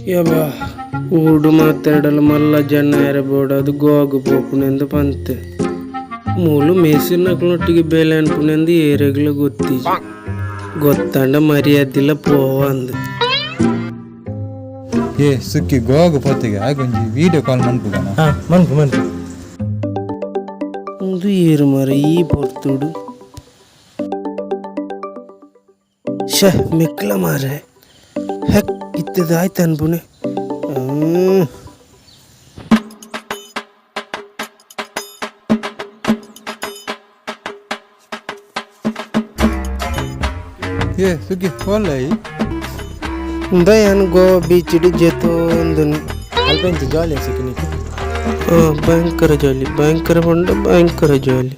ಯಬ್ಬ ಊಡು ಮಾತಾಡಲು ಮಲ್ಲ ಜನ ಇರಬೋಡು ಅದು ಗೋಗು ಪೋಪುನೆಂದು ಪಂತೆ ಮೂಲು ಮೇಸಿನಕ್ಲೊಟ್ಟಿಗೆ ಬೇಲೆ ಅನ್ಪುನೆಂದು ಏರೆಗ್ಲ ಗೊತ್ತಂಡ ಮರ್ಯಾದಿಲ್ಲ ಪೋವಂದು ಸುಕ್ಕಿ ಗೋಗು ಪೊತ್ತಿಗೆ ಆಗೊಂಜಿ ವಿಡಿಯೋ ಕಾಲ್ ಮನ್ಪುಗನ ಮನ್ಪು ಒಂದು ಏರು ಮರ ಈ ಪೊರ್ತುಡು ಮೆಕ್ಲ ಮಾರೆ ಹೆಕ್ ಇತ್ತದ ಆಯ್ತು ಅನ್ಪುನೆ ಸುಗ್ಗಿ ಒಳ್ಳೆಯಿ ಬಯನ್ ಗೋವಾ ಬೀಚ್ ಇಡಿ ಜೆತು ಅಂದನು ಅಲ್ಪ ಜಾಲಿ ಸಿಕ್ಕಿ ಭಯಂಕರ ಜಾಲಿ ಭಯಂಕರ ಜಾಲಿ